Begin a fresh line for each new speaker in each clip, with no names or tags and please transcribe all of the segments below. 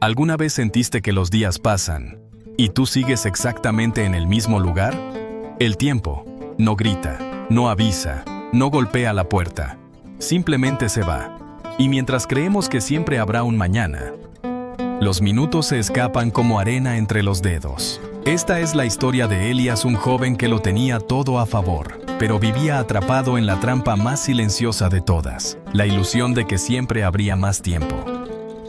¿Alguna vez sentiste que los días pasan y tú sigues exactamente en el mismo lugar? El tiempo no grita, no avisa, no golpea la puerta, simplemente se va. Y mientras creemos que siempre habrá un mañana, los minutos se escapan como arena entre los dedos. Esta es la historia de Elías, un joven que lo tenía todo a favor, pero vivía atrapado en la trampa más silenciosa de todas, la ilusión de que siempre habría más tiempo.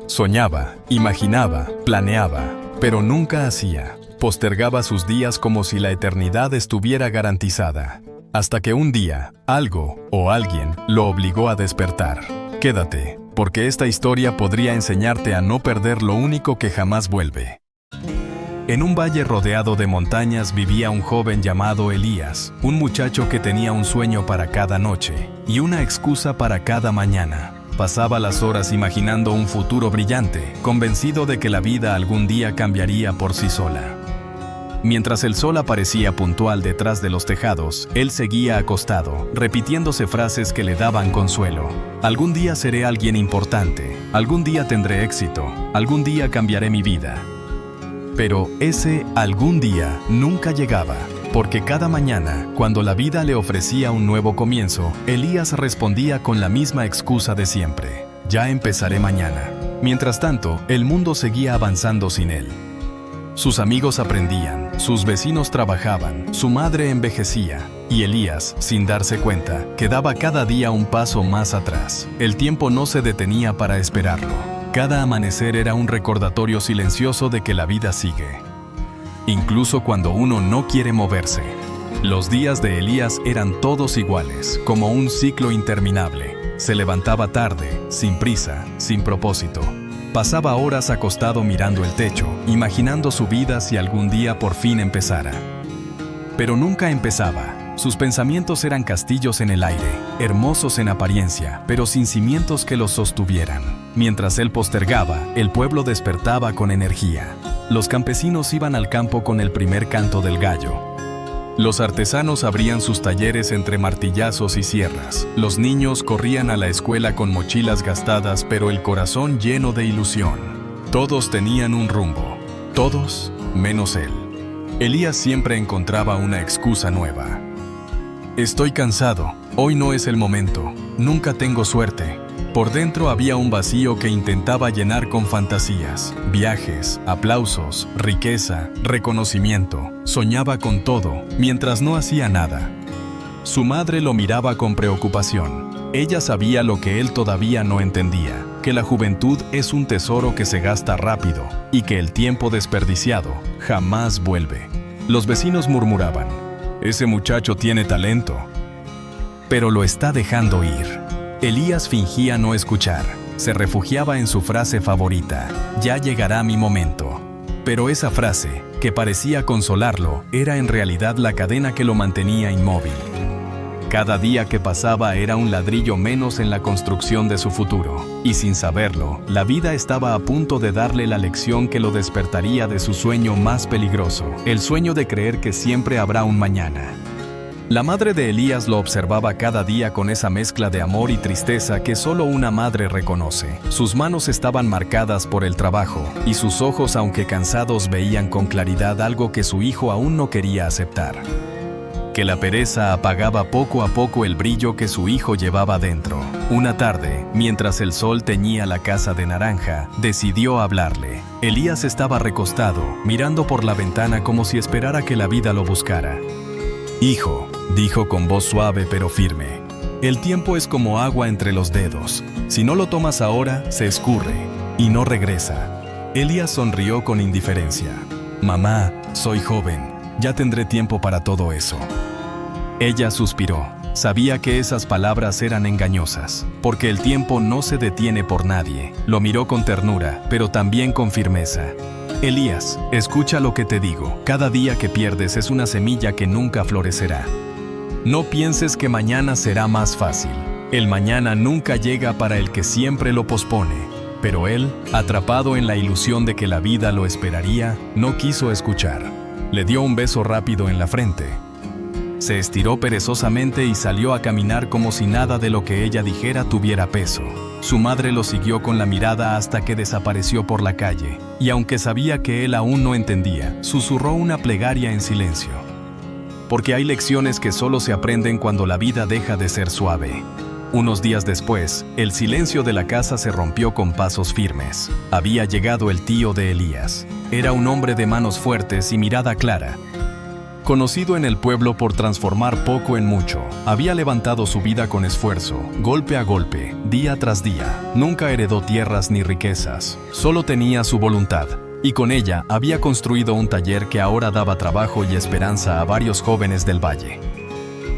Soñaba, imaginaba, planeaba, pero nunca hacía. Postergaba sus días como si la eternidad estuviera garantizada. Hasta que un día, algo o alguien lo obligó a despertar. Quédate, porque esta historia podría enseñarte a no perder lo único que jamás vuelve. En un valle rodeado de montañas vivía un joven llamado Elías, un muchacho que tenía un sueño para cada noche y una excusa para cada mañana. Pasaba las horas imaginando un futuro brillante, convencido de que la vida algún día cambiaría por sí sola. Mientras el sol aparecía puntual detrás de los tejados, él seguía acostado, repitiéndose frases que le daban consuelo. Algún día seré alguien importante, algún día tendré éxito, algún día cambiaré mi vida. Pero ese algún día nunca llegaba, porque cada mañana, cuando la vida le ofrecía un nuevo comienzo, Elías respondía con la misma excusa de siempre: ya empezaré mañana. Mientras tanto, el mundo seguía avanzando sin él. Sus amigos aprendían, sus vecinos trabajaban, su madre envejecía, y Elías, sin darse cuenta, quedaba cada día un paso más atrás. El tiempo no se detenía para esperarlo. Cada amanecer era un recordatorio silencioso de que la vida sigue, incluso cuando uno no quiere moverse. Los días de Elías eran todos iguales, como un ciclo interminable. Se levantaba tarde, sin prisa, sin propósito. Pasaba horas acostado mirando el techo, imaginando su vida si algún día por fin empezara. Pero nunca empezaba. Sus pensamientos eran castillos en el aire, hermosos en apariencia, pero sin cimientos que los sostuvieran. Mientras él postergaba, el pueblo despertaba con energía. Los campesinos iban al campo con el primer canto del gallo. Los artesanos abrían sus talleres entre martillazos y sierras. Los niños corrían a la escuela con mochilas gastadas, pero el corazón lleno de ilusión. Todos tenían un rumbo, todos menos él. Elías siempre encontraba una excusa nueva. Estoy cansado, hoy no es el momento, nunca tengo suerte. Por dentro había un vacío que intentaba llenar con fantasías, viajes, aplausos, riqueza, reconocimiento. Soñaba con todo, mientras no hacía nada. Su madre lo miraba con preocupación. Ella sabía lo que él todavía no entendía, que la juventud es un tesoro que se gasta rápido y que el tiempo desperdiciado jamás vuelve. Los vecinos murmuraban: ese muchacho tiene talento, pero lo está dejando ir. Elías fingía no escuchar. Se refugiaba en su frase favorita: ya llegará mi momento. Pero esa frase, que parecía consolarlo, era en realidad la cadena que lo mantenía inmóvil. Cada día que pasaba era un ladrillo menos en la construcción de su futuro. Y sin saberlo, la vida estaba a punto de darle la lección que lo despertaría de su sueño más peligroso, el sueño de creer que siempre habrá un mañana. La madre de Elías lo observaba cada día con esa mezcla de amor y tristeza que solo una madre reconoce. Sus manos estaban marcadas por el trabajo, y sus ojos, aunque cansados, veían con claridad algo que su hijo aún no quería aceptar: que la pereza apagaba poco a poco el brillo que su hijo llevaba dentro. Una tarde, mientras el sol teñía la casa de naranja, decidió hablarle. Elías estaba recostado, mirando por la ventana como si esperara que la vida lo buscara. «Hijo», dijo con voz suave pero firme, «el tiempo es como agua entre los dedos. Si no lo tomas ahora, se escurre y no regresa». Elías sonrió con indiferencia. «Mamá, soy joven. Ya tendré tiempo para todo eso». Ella suspiró. Sabía que esas palabras eran engañosas, porque el tiempo no se detiene por nadie. Lo miró con ternura, pero también con firmeza. «Elías, escucha lo que te digo. Cada día que pierdes es una semilla que nunca florecerá. No pienses que mañana será más fácil. El mañana nunca llega para el que siempre lo pospone». Pero él, atrapado en la ilusión de que la vida lo esperaría, no quiso escuchar. Le dio un beso rápido en la frente. Se estiró perezosamente y salió a caminar como si nada de lo que ella dijera tuviera peso. Su madre lo siguió con la mirada hasta que desapareció por la calle, y aunque sabía que él aún no entendía, susurró una plegaria en silencio. Porque hay lecciones que solo se aprenden cuando la vida deja de ser suave. Unos días después, el silencio de la casa se rompió con pasos firmes. Había llegado el tío de Elías. Era un hombre de manos fuertes y mirada clara. Conocido en el pueblo por transformar poco en mucho, había levantado su vida con esfuerzo, golpe a golpe, día tras día. Nunca heredó tierras ni riquezas, solo tenía su voluntad, y con ella había construido un taller que ahora daba trabajo y esperanza a varios jóvenes del valle.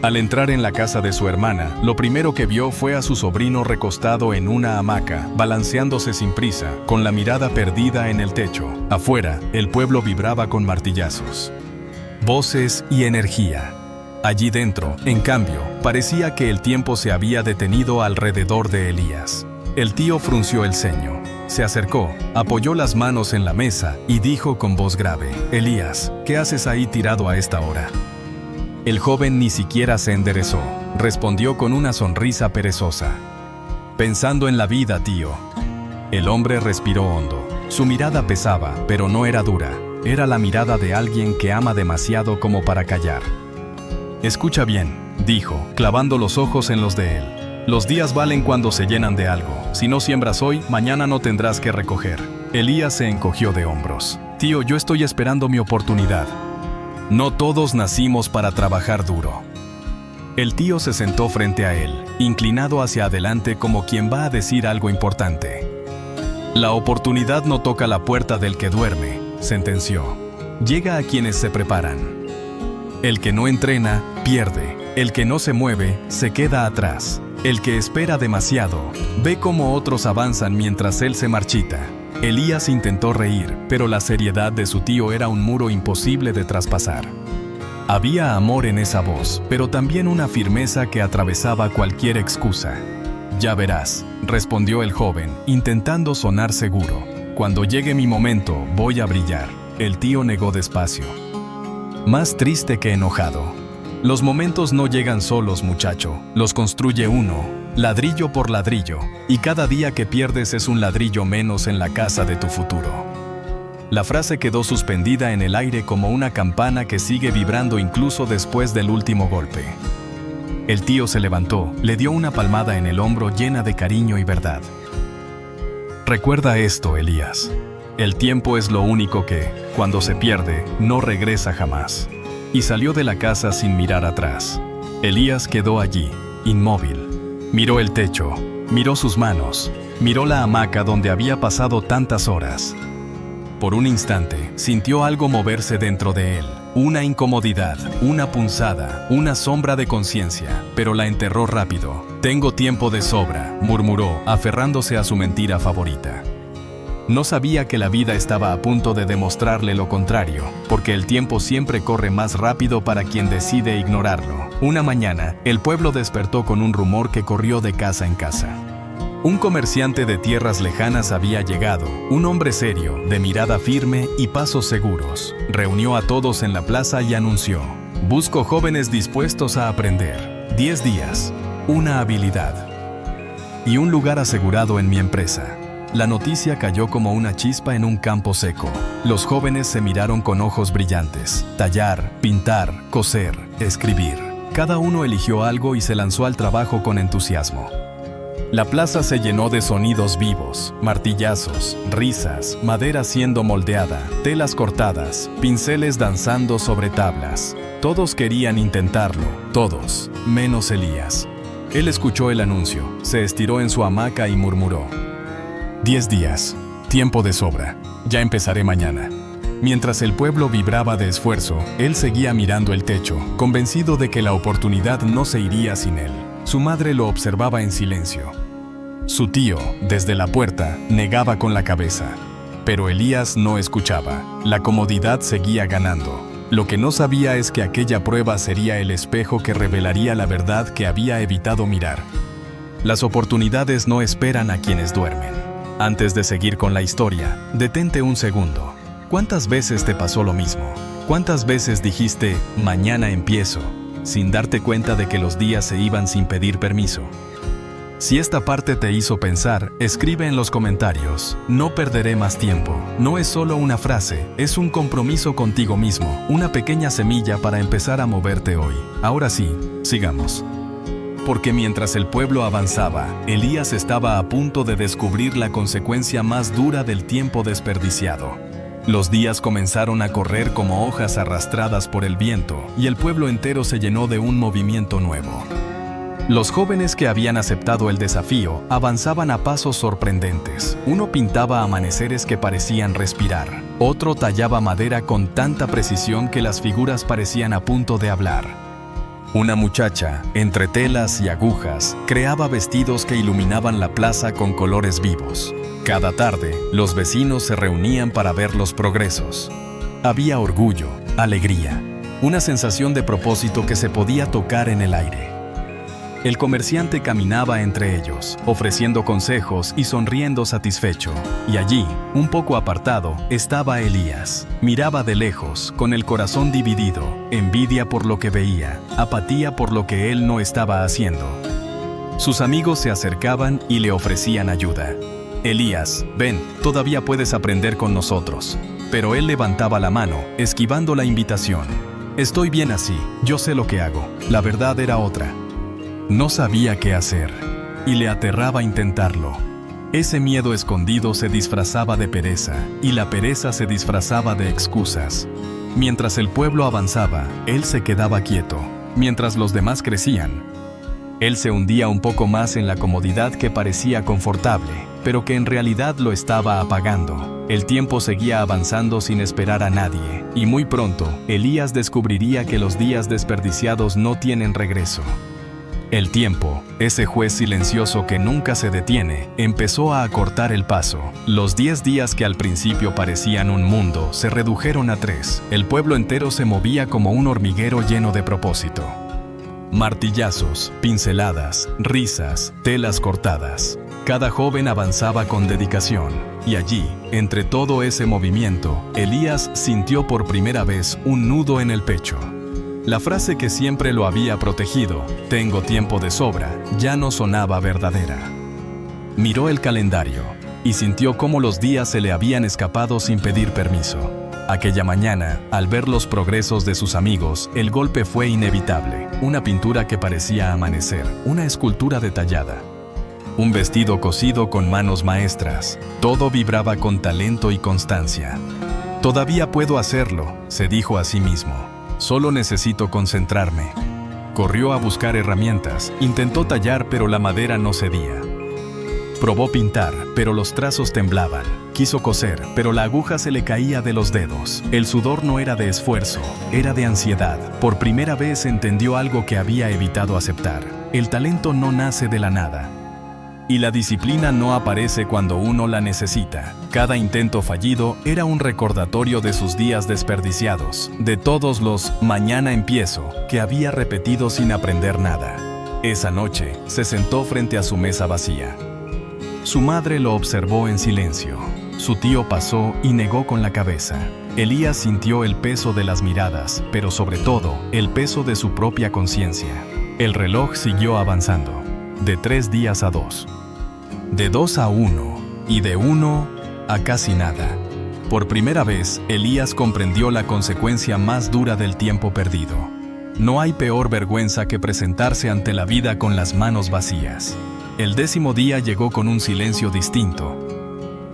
Al entrar en la casa de su hermana, lo primero que vio fue a su sobrino recostado en una hamaca, balanceándose sin prisa, con la mirada perdida en el techo. Afuera, el pueblo vibraba con martillazos, voces y energía. Allí dentro, en cambio, parecía que el tiempo se había detenido alrededor de Elías. El tío frunció el ceño. Se acercó, apoyó las manos en la mesa y dijo con voz grave: «Elías, ¿qué haces ahí tirado a esta hora?». El joven ni siquiera se enderezó. Respondió con una sonrisa perezosa: «Pensando en la vida, tío». El hombre respiró hondo. Su mirada pesaba, pero no era dura. Era la mirada de alguien que ama demasiado como para callar. «Escucha bien», dijo, clavando los ojos en los de él. «Los días valen cuando se llenan de algo. Si no siembras hoy, mañana no tendrás que recoger». Elías se encogió de hombros. «Tío, yo estoy esperando mi oportunidad». «No todos nacimos para trabajar duro». El tío se sentó frente a él, inclinado hacia adelante como quien va a decir algo importante. «La oportunidad no toca la puerta del que duerme», sentenció. «Llega a quienes se preparan. El que no entrena, pierde. El que no se mueve, se queda atrás. El que espera demasiado, ve cómo otros avanzan mientras él se marchita». Elías intentó reír, pero la seriedad de su tío era un muro imposible de traspasar. Había amor en esa voz, pero también una firmeza que atravesaba cualquier excusa. «Ya verás», respondió el joven, intentando sonar seguro. «Cuando llegue mi momento, voy a brillar». El tío negó despacio, más triste que enojado. «Los momentos no llegan solos, muchacho. Los construye uno, ladrillo por ladrillo, y cada día que pierdes es un ladrillo menos en la casa de tu futuro». La frase quedó suspendida en el aire como una campana que sigue vibrando incluso después del último golpe. El tío se levantó, le dio una palmada en el hombro llena de cariño y verdad. «Recuerda esto, Elías. El tiempo es lo único que, cuando se pierde, no regresa jamás». Y salió de la casa sin mirar atrás. Elías quedó allí, inmóvil. Miró el techo, miró sus manos, miró la hamaca donde había pasado tantas horas. Por un instante, sintió algo moverse dentro de él. Una incomodidad, una punzada, una sombra de conciencia, pero la enterró rápido. «Tengo tiempo de sobra», murmuró, aferrándose a su mentira favorita. No sabía que la vida estaba a punto de demostrarle lo contrario, porque el tiempo siempre corre más rápido para quien decide ignorarlo. Una mañana, el pueblo despertó con un rumor que corrió de casa en casa. Un comerciante de tierras lejanas había llegado, un hombre serio, de mirada firme y pasos seguros. Reunió a todos en la plaza y anunció: «Busco jóvenes dispuestos a aprender. 10 días, una habilidad y un lugar asegurado en mi empresa». La noticia cayó como una chispa en un campo seco. Los jóvenes se miraron con ojos brillantes. Tallar, pintar, coser, escribir. Cada uno eligió algo y se lanzó al trabajo con entusiasmo. La plaza se llenó de sonidos vivos, martillazos, risas, madera siendo moldeada, telas cortadas, pinceles danzando sobre tablas. Todos querían intentarlo, todos, menos Elías. Él escuchó el anuncio, se estiró en su hamaca y murmuró: «10 días, tiempo de sobra, ya empezaré mañana». Mientras el pueblo vibraba de esfuerzo, él seguía mirando el techo, convencido de que la oportunidad no se iría sin él. Su madre lo observaba en silencio. Su tío, desde la puerta, negaba con la cabeza. Pero Elías no escuchaba. La comodidad seguía ganando. Lo que no sabía es que aquella prueba sería el espejo que revelaría la verdad que había evitado mirar. Las oportunidades no esperan a quienes duermen. Antes de seguir con la historia, detente un segundo. ¿Cuántas veces te pasó lo mismo? ¿Cuántas veces dijiste, mañana empiezo, sin darte cuenta de que los días se iban sin pedir permiso? Si esta parte te hizo pensar, escribe en los comentarios. No perderé más tiempo. No es solo una frase, es un compromiso contigo mismo, una pequeña semilla para empezar a moverte hoy. Ahora sí, sigamos. Porque mientras el pueblo avanzaba, Elías estaba a punto de descubrir la consecuencia más dura del tiempo desperdiciado. Los días comenzaron a correr como hojas arrastradas por el viento, y el pueblo entero se llenó de un movimiento nuevo. Los jóvenes que habían aceptado el desafío avanzaban a pasos sorprendentes. Uno pintaba amaneceres que parecían respirar. Otro tallaba madera con tanta precisión que las figuras parecían a punto de hablar. Una muchacha, entre telas y agujas, creaba vestidos que iluminaban la plaza con colores vivos. Cada tarde, los vecinos se reunían para ver los progresos. Había orgullo, alegría, una sensación de propósito que se podía tocar en el aire. El comerciante caminaba entre ellos, ofreciendo consejos y sonriendo satisfecho. Y allí, un poco apartado, estaba Elías. Miraba de lejos, con el corazón dividido, envidia por lo que veía, apatía por lo que él no estaba haciendo. Sus amigos se acercaban y le ofrecían ayuda. Elías, ven, todavía puedes aprender con nosotros. Pero él levantaba la mano, esquivando la invitación. Estoy bien así, yo sé lo que hago. La verdad era otra. No sabía qué hacer, y le aterraba intentarlo. Ese miedo escondido se disfrazaba de pereza, y la pereza se disfrazaba de excusas. Mientras el pueblo avanzaba, él se quedaba quieto. Mientras los demás crecían, él se hundía un poco más en la comodidad que parecía confortable, pero que en realidad lo estaba apagando. El tiempo seguía avanzando sin esperar a nadie, y muy pronto, Elías descubriría que los días desperdiciados no tienen regreso. El tiempo, ese juez silencioso que nunca se detiene, empezó a acortar el paso. Los 10 días que al principio parecían un mundo se redujeron a 3. El pueblo entero se movía como un hormiguero lleno de propósito. Martillazos, pinceladas, risas, telas cortadas. Cada joven avanzaba con dedicación. Y allí, entre todo ese movimiento, Elías sintió por primera vez un nudo en el pecho. La frase que siempre lo había protegido, tengo tiempo de sobra, ya no sonaba verdadera. Miró el calendario y sintió cómo los días se le habían escapado sin pedir permiso. Aquella mañana, al ver los progresos de sus amigos, el golpe fue inevitable. Una pintura que parecía amanecer, una escultura detallada. Un vestido cosido con manos maestras. Todo vibraba con talento y constancia. Todavía puedo hacerlo, se dijo a sí mismo. Solo necesito concentrarme. Corrió a buscar herramientas, intentó tallar pero la madera no cedía. Probó pintar, pero los trazos temblaban. Quiso coser, pero la aguja se le caía de los dedos. El sudor no era de esfuerzo, era de ansiedad. Por primera vez entendió algo que había evitado aceptar. El talento no nace de la nada. Y la disciplina no aparece cuando uno la necesita. Cada intento fallido era un recordatorio de sus días desperdiciados, de todos los «mañana empiezo» que había repetido sin aprender nada. Esa noche, se sentó frente a su mesa vacía. Su madre lo observó en silencio. Su tío pasó y negó con la cabeza. Elías sintió el peso de las miradas, pero sobre todo, el peso de su propia conciencia. El reloj siguió avanzando, de 3 días a 2. De 2 a 1, y de 1 a casi nada. Por primera vez, Elías comprendió la consecuencia más dura del tiempo perdido. No hay peor vergüenza que presentarse ante la vida con las manos vacías. El 10º día llegó con un silencio distinto,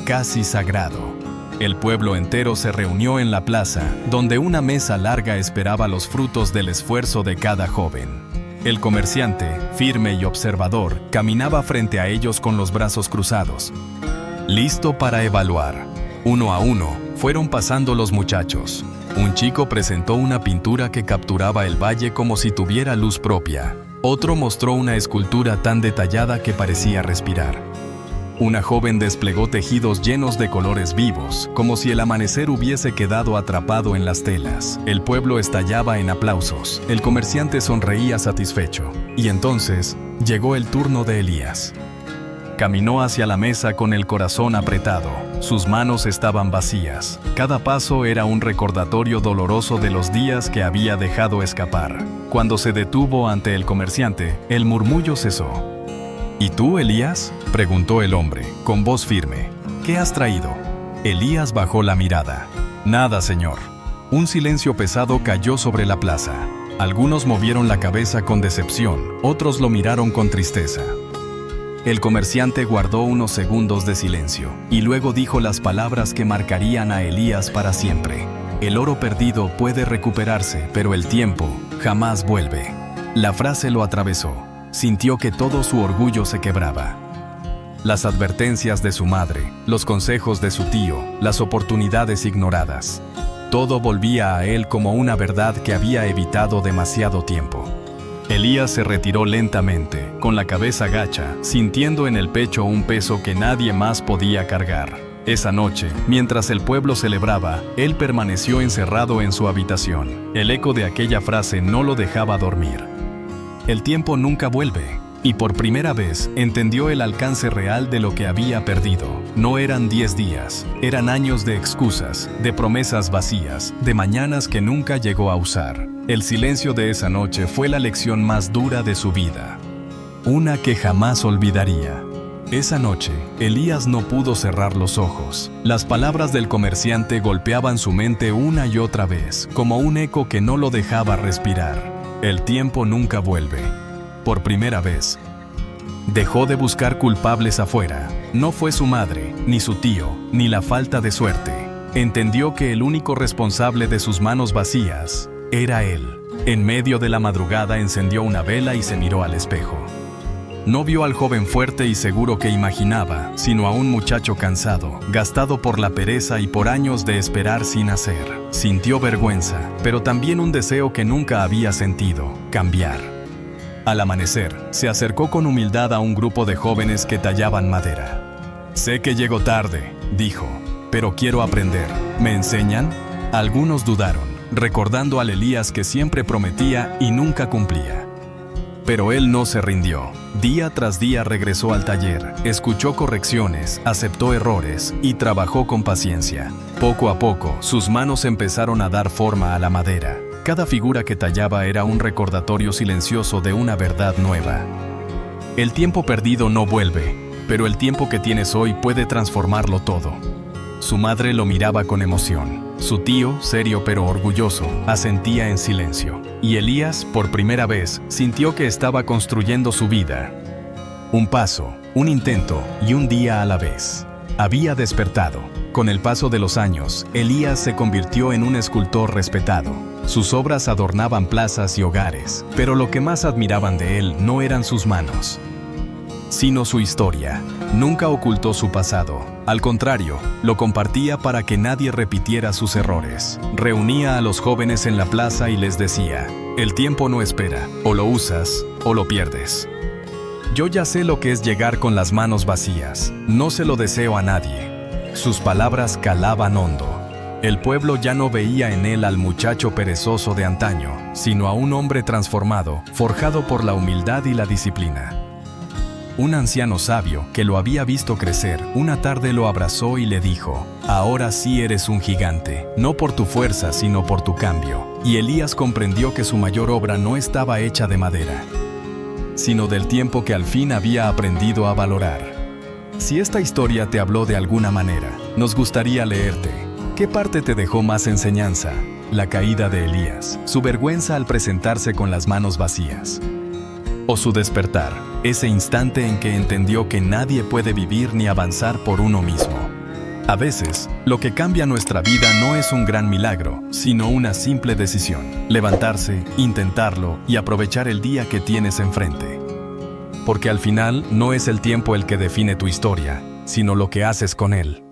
casi sagrado. El pueblo entero se reunió en la plaza, donde una mesa larga esperaba los frutos del esfuerzo de cada joven. El comerciante, firme y observador, caminaba frente a ellos con los brazos cruzados, listo para evaluar. Uno a uno, fueron pasando los muchachos. Un chico presentó una pintura que capturaba el valle como si tuviera luz propia. Otro mostró una escultura tan detallada que parecía respirar. Una joven desplegó tejidos llenos de colores vivos, como si el amanecer hubiese quedado atrapado en las telas. El pueblo estallaba en aplausos. El comerciante sonreía satisfecho. Y entonces, llegó el turno de Elías. Caminó hacia la mesa con el corazón apretado. Sus manos estaban vacías. Cada paso era un recordatorio doloroso de los días que había dejado escapar. Cuando se detuvo ante el comerciante, el murmullo cesó. ¿Y tú, Elías?, preguntó el hombre, con voz firme. ¿Qué has traído? Elías bajó la mirada. Nada, señor. Un silencio pesado cayó sobre la plaza. Algunos movieron la cabeza con decepción, otros lo miraron con tristeza. El comerciante guardó unos segundos de silencio, y luego dijo las palabras que marcarían a Elías para siempre. El oro perdido puede recuperarse, pero el tiempo jamás vuelve. La frase lo atravesó. Sintió que todo su orgullo se quebraba. Las advertencias de su madre, los consejos de su tío, las oportunidades ignoradas. Todo volvía a él como una verdad que había evitado demasiado tiempo. Elías se retiró lentamente, con la cabeza gacha, sintiendo en el pecho un peso que nadie más podía cargar. Esa noche, mientras el pueblo celebraba, él permaneció encerrado en su habitación. El eco de aquella frase no lo dejaba dormir. El tiempo nunca vuelve. Y por primera vez entendió el alcance real de lo que había perdido. No eran 10 días, eran años de excusas, de promesas vacías, de mañanas que nunca llegó a usar. El silencio de esa noche fue la lección más dura de su vida. Una que jamás olvidaría. Esa noche, Elías no pudo cerrar los ojos. Las palabras del comerciante golpeaban su mente una y otra vez, como un eco que no lo dejaba respirar. El tiempo nunca vuelve. Por primera vez, dejó de buscar culpables afuera. No fue su madre, ni su tío, ni la falta de suerte. Entendió que el único responsable de sus manos vacías era él. En medio de la madrugada encendió una vela y se miró al espejo. No vio al joven fuerte y seguro que imaginaba, sino a un muchacho cansado, gastado por la pereza y por años de esperar sin hacer. Sintió vergüenza, pero también un deseo que nunca había sentido: cambiar. Al amanecer, se acercó con humildad a un grupo de jóvenes que tallaban madera. «Sé que llego tarde», dijo, «pero quiero aprender. ¿Me enseñan?». Algunos dudaron, recordando al Elías que siempre prometía y nunca cumplía. Pero él no se rindió. Día tras día regresó al taller, escuchó correcciones, aceptó errores y trabajó con paciencia. Poco a poco, sus manos empezaron a dar forma a la madera. Cada figura que tallaba era un recordatorio silencioso de una verdad nueva. El tiempo perdido no vuelve, pero el tiempo que tienes hoy puede transformarlo todo. Su madre lo miraba con emoción. Su tío, serio pero orgulloso, asentía en silencio. Y Elías, por primera vez, sintió que estaba construyendo su vida. Un paso, un intento y un día a la vez. Había despertado. Con el paso de los años, Elías se convirtió en un escultor respetado. Sus obras adornaban plazas y hogares, pero lo que más admiraban de él no eran sus manos, sino su historia. Nunca ocultó su pasado. Al contrario, lo compartía para que nadie repitiera sus errores. Reunía a los jóvenes en la plaza y les decía: «El tiempo no espera, o lo usas o lo pierdes». Yo ya sé lo que es llegar con las manos vacías. No se lo deseo a nadie. Sus palabras calaban hondo. El pueblo ya no veía en él al muchacho perezoso de antaño, sino a un hombre transformado, forjado por la humildad y la disciplina. Un anciano sabio, que lo había visto crecer, una tarde lo abrazó y le dijo: «Ahora sí eres un gigante, no por tu fuerza, sino por tu cambio». Y Elías comprendió que su mayor obra no estaba hecha de madera, sino del tiempo que al fin había aprendido a valorar. Si esta historia te habló de alguna manera, nos gustaría leerte. ¿Qué parte te dejó más enseñanza? ¿La caída de Elías, su vergüenza al presentarse con las manos vacías? ¿O su despertar, ese instante en que entendió que nadie puede vivir ni avanzar por uno mismo? A veces, lo que cambia nuestra vida no es un gran milagro, sino una simple decisión: levantarse, intentarlo y aprovechar el día que tienes enfrente. Porque al final no es el tiempo el que define tu historia, sino lo que haces con él.